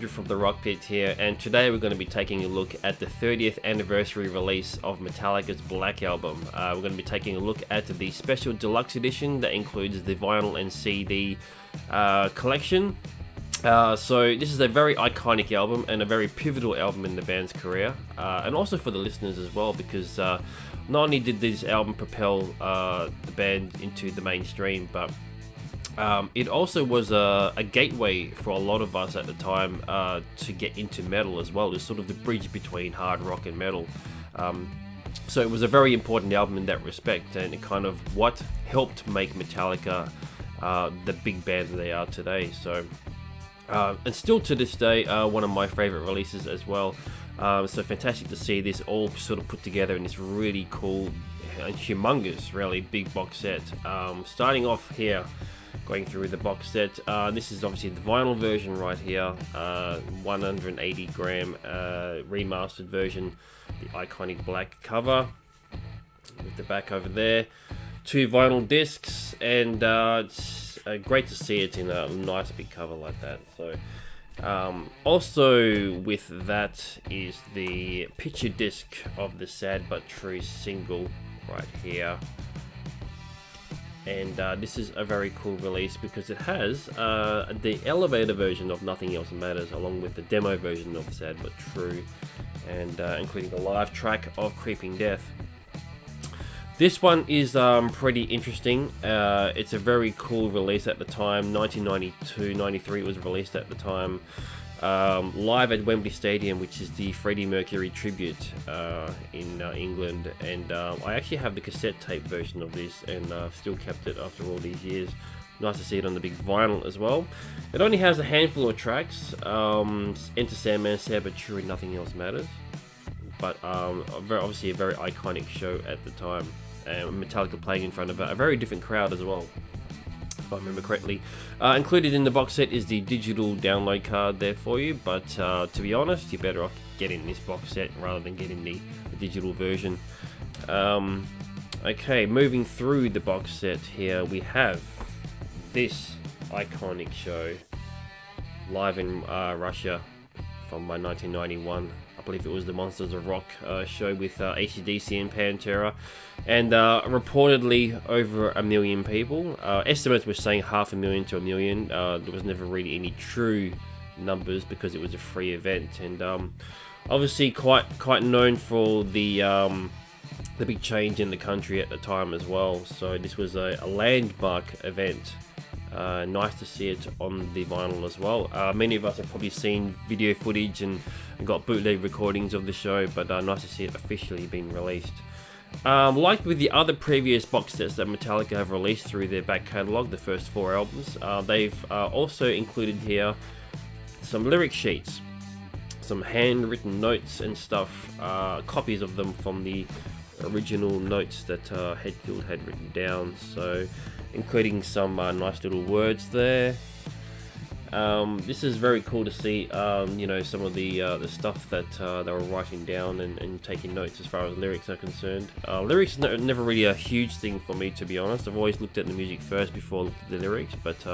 Andrew from the Rock Pit here, and today we're going to be taking a look at the 30th anniversary release of Metallica's Black album. We're going to be taking a look at the special deluxe edition that includes the vinyl and CD collection. So this is a very iconic album and a very pivotal album in the band's career, and also for the listeners as well, because not only did this album propel the band into the mainstream, but it also was a gateway for a lot of us at the time to get into metal as well. It was sort of the bridge between hard rock and metal. So it was a very important album in that respect, and it kind of what helped make Metallica the big band that they are today. So and still to this day, one of my favorite releases as well. So fantastic to see this all sort of put together in this really cool and humongous, really big box set. Starting off here, going through the box set, this is obviously the vinyl version right here, 180 gram remastered version, the iconic black cover with the back over there, 2 vinyl discs, and it's great to see it in a nice big cover like that. So also with that is the picture disc of the Sad But True single right here. And this is a very cool release because it has the elevator version of Nothing Else Matters, along with the demo version of Sad But True, and including the live track of Creeping Death. This one is pretty interesting. It's a very cool release at the time. 1992-93 it was released at the time. Live at Wembley Stadium, which is the Freddie Mercury tribute in England, and I actually have the cassette tape version of this, and I've still kept it after all these years. Nice to see it on the big vinyl as well. It only has a handful of tracks, Enter Sandman, Sad But True, and Nothing Else Matters, but obviously a very iconic show at the time, and Metallica playing in front of a very different crowd as well, if I remember correctly. Included in the box set is the digital download card there for you, but to be honest, you're better off getting this box set rather than getting the digital version. Okay, moving through the box set here, we have this iconic show live in Russia from 1991. I believe it was the Monsters of Rock show with AC/DC and Pantera, and reportedly over 1 million people. Estimates were saying 500,000 to 1 million. There was never really any true numbers because it was a free event, and obviously quite known for the big change in the country at the time as well. So this was a landmark event. Nice to see it on the vinyl as well. Many of us have probably seen video footage and got bootleg recordings of the show, but nice to see it officially being released. Like with the other previous box sets that Metallica have released through their back catalogue, the first 4 albums, they've also included here some lyric sheets, some handwritten notes and stuff, copies of them from the original notes that Hetfield had written down, so including some nice little words there. This is very cool to see, you know, some of the stuff that they were writing down and taking notes as far as lyrics are concerned. Lyrics are never really a huge thing for me, to be honest. I've always looked at the music first before I looked at the lyrics, but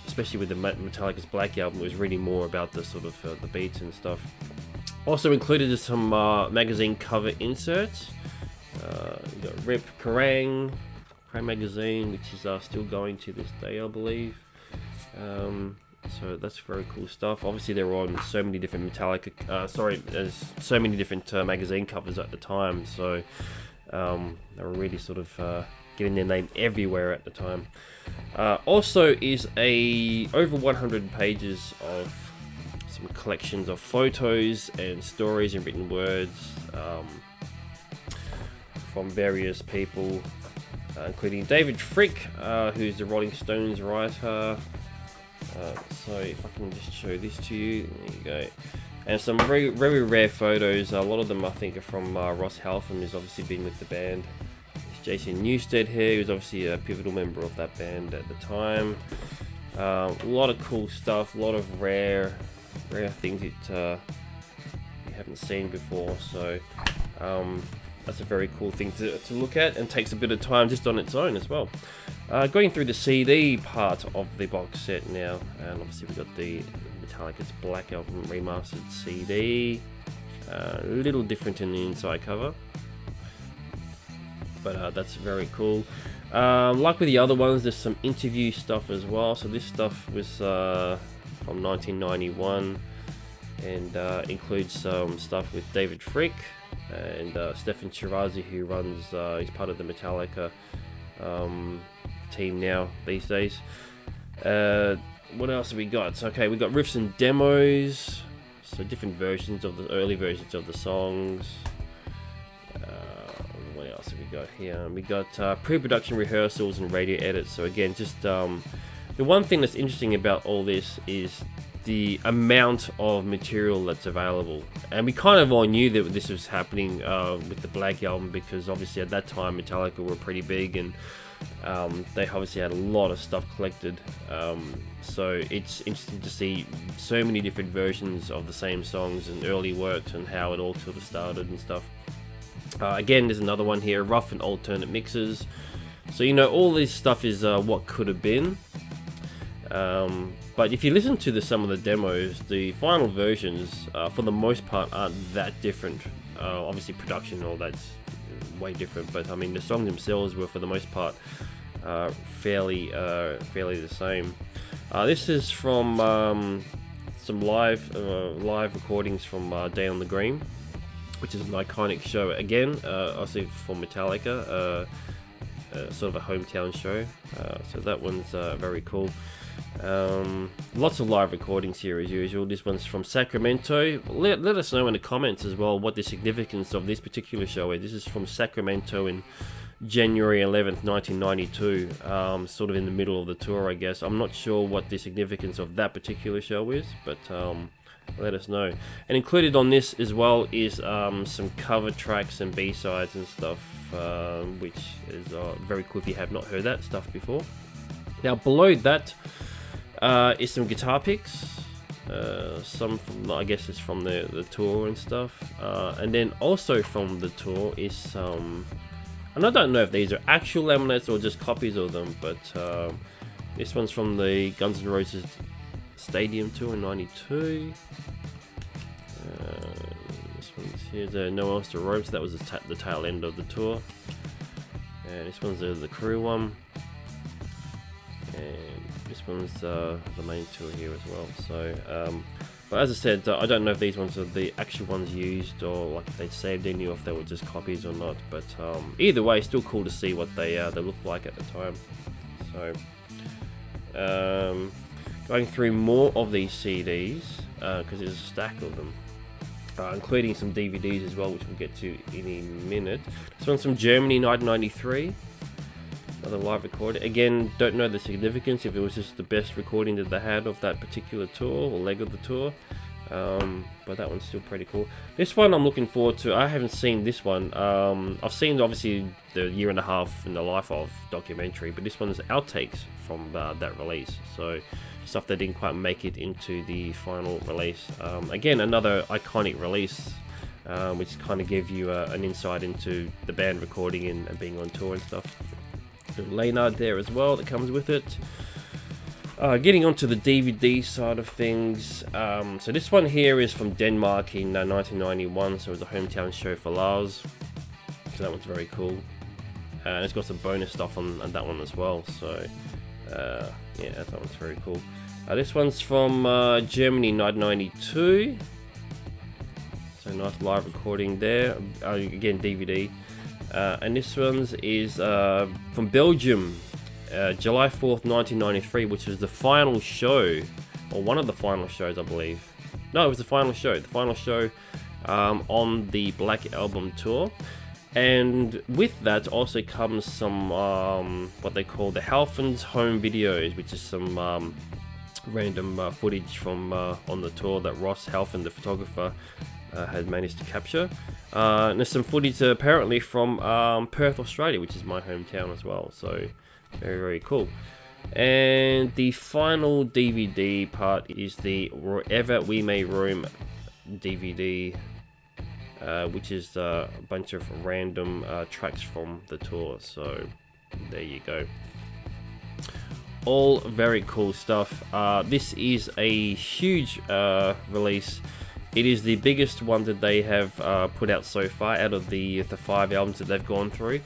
especially with the Metallica's Black album, it was really more about the sort of the beats and stuff. Also included is some magazine cover inserts. We got Rip Kerrang! Magazine, which is still going to this day, I believe. So that's very cool stuff. Obviously, they were on so many different Metallica. There's so many different magazine covers at the time. So they were really sort of getting their name everywhere at the time. Also, is over 100 pages of some collections of photos and stories and written words from various people. Including David Fricke, who's the Rolling Stones writer. So if I can just show this to you, there you go. And some very, very rare photos. A lot of them I think are from Ross Halfon, who's obviously been with the band. There's Jason Newsted here, who's obviously a pivotal member of that band at the time. A lot of cool stuff, a lot of rare things that you haven't seen before. So that's a very cool thing to look at, and takes a bit of time just on its own as well. Going through the CD part of the box set now, and obviously we've got the Metallica's Black Album Remastered CD. A little different in the inside cover, but that's very cool. Like with the other ones, there's some interview stuff as well. So this stuff was from 1991 and includes some stuff with David Frick and Stefan Chirazi, who runs, he's part of the Metallica team now these days. What else have we got? So, okay, we got riffs and demos, so different versions of the early versions of the songs. What else have we got here? We got pre-production rehearsals and radio edits. So again, just the one thing that's interesting about all this is the amount of material that's available, and we kind of all knew that this was happening with the Black Album, because obviously at that time Metallica were pretty big, and they obviously had a lot of stuff collected, so it's interesting to see so many different versions of the same songs and early works and how it all sort of started and stuff. Again, there's another one here, rough and alternate mixes. So you know, all this stuff is what could have been. But if you listen to some of the demos, the final versions, for the most part, aren't that different. Obviously, production, all that's way different. But I mean, the songs themselves were, for the most part, fairly the same. This is from some live recordings from Day on the Green, which is an iconic show. Again, also for Metallica, sort of a hometown show. So that one's very cool. Lots of live recordings here as usual. This one's from Sacramento. Let us know in the comments as well what the significance of this particular show is. This is from Sacramento in January 11th, 1992, sort of in the middle of the tour, I guess. I'm not sure what the significance of that particular show is, but let us know. And included on this as well is some cover tracks and B-sides and stuff, which is very cool if you have not heard that stuff before. Now below that is some guitar picks, some from, I guess it's from the tour and stuff, and then also from the tour is some, and I don't know if these are actual laminates or just copies of them, but this one's from the Guns N' Roses Stadium tour in '92. This one's here's No Else to Roam, so that was the tail end of the tour. And this one's the crew one. And this one's the main tour here as well. So, but as I said, I don't know if these ones are the actual ones used, or like if they saved any, or if they were just copies or not. But either way, still cool to see what they look like at the time. So, going through more of these CDs, because there's a stack of them, including some DVDs as well, which we'll get to in a minute. This one's from Germany, 1993. Another live recording. Again, don't know the significance, if it was just the best recording that they had of that particular tour or leg of the tour, but that one's still pretty cool. This one I'm looking forward to. I haven't seen this one. I've seen obviously the 1.5 years in the life of documentary, but this one's outtakes from that release, so stuff that didn't quite make it into the final release. Again, another iconic release, which kind of gave you an insight into the band recording and being on tour and stuff. Leonard there as well that comes with it. Getting onto the DVD side of things, so this one here is from Denmark in 1991, so it was a hometown show for Lars, so that one's very cool, and it's got some bonus stuff on that one as well, so yeah, that one's very cool. This one's from Germany, 1992, so nice live recording there, again DVD. And this one's is from Belgium, July 4th, 1993, which was the final show, or one of the final shows, I believe. No, it was the final show. The final show on the Black Album tour. And with that also comes some, what they call the Halfen's home videos, which is some random footage from on the tour that Ross Halfen, the photographer, had managed to capture. And there's some footage apparently from Perth, Australia, which is my hometown as well, so very, very cool. And the final DVD part is the Wherever We May Roam DVD, which is a bunch of random tracks from the tour, so there you go. all very cool stuff. This is a huge release. It is the biggest one that they have put out so far out of the 5 albums that they've gone through.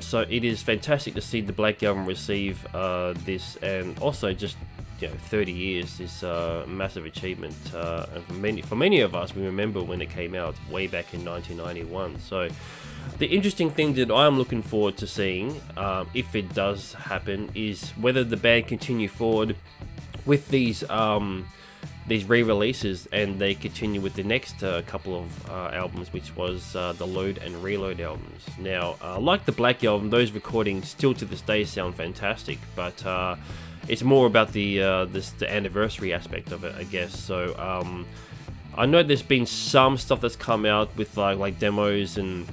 So it is fantastic to see the Black Album receive this, and also just 30 years is a massive achievement. And for many of us, we remember when it came out way back in 1991. So the interesting thing that I'm looking forward to seeing, if it does happen, is whether the band continue forward with these re-releases, and they continue with the next couple of albums, which was the Load and Reload albums. Now, like the Black Album, those recordings still to this day sound fantastic, but it's more about the anniversary aspect of it, I guess. So I know there's been some stuff that's come out with like demos and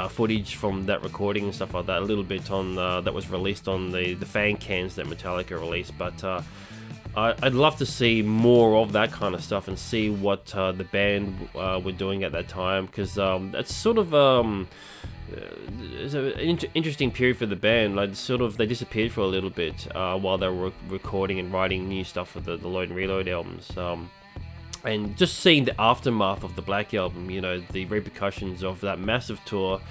footage from that recording and stuff like that, a little bit on that was released on the fan cans that Metallica released, but I'd love to see more of that kind of stuff and see what the band were doing at that time, because that's sort of it's an interesting period for the band. Like they disappeared for a little bit while they were recording and writing new stuff for the Load and Reload albums. And just seeing the aftermath of the Black Album, the repercussions of that massive tour,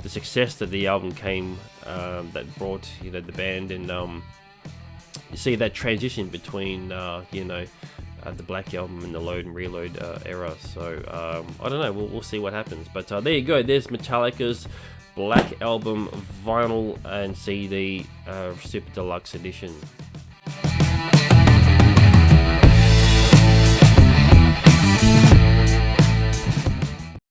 the success that the album came, that brought, the band, and you see that transition between, the Black Album and the Load and Reload era. So, I don't know, we'll see what happens. But there you go, there's Metallica's Black Album vinyl and CD Super Deluxe edition.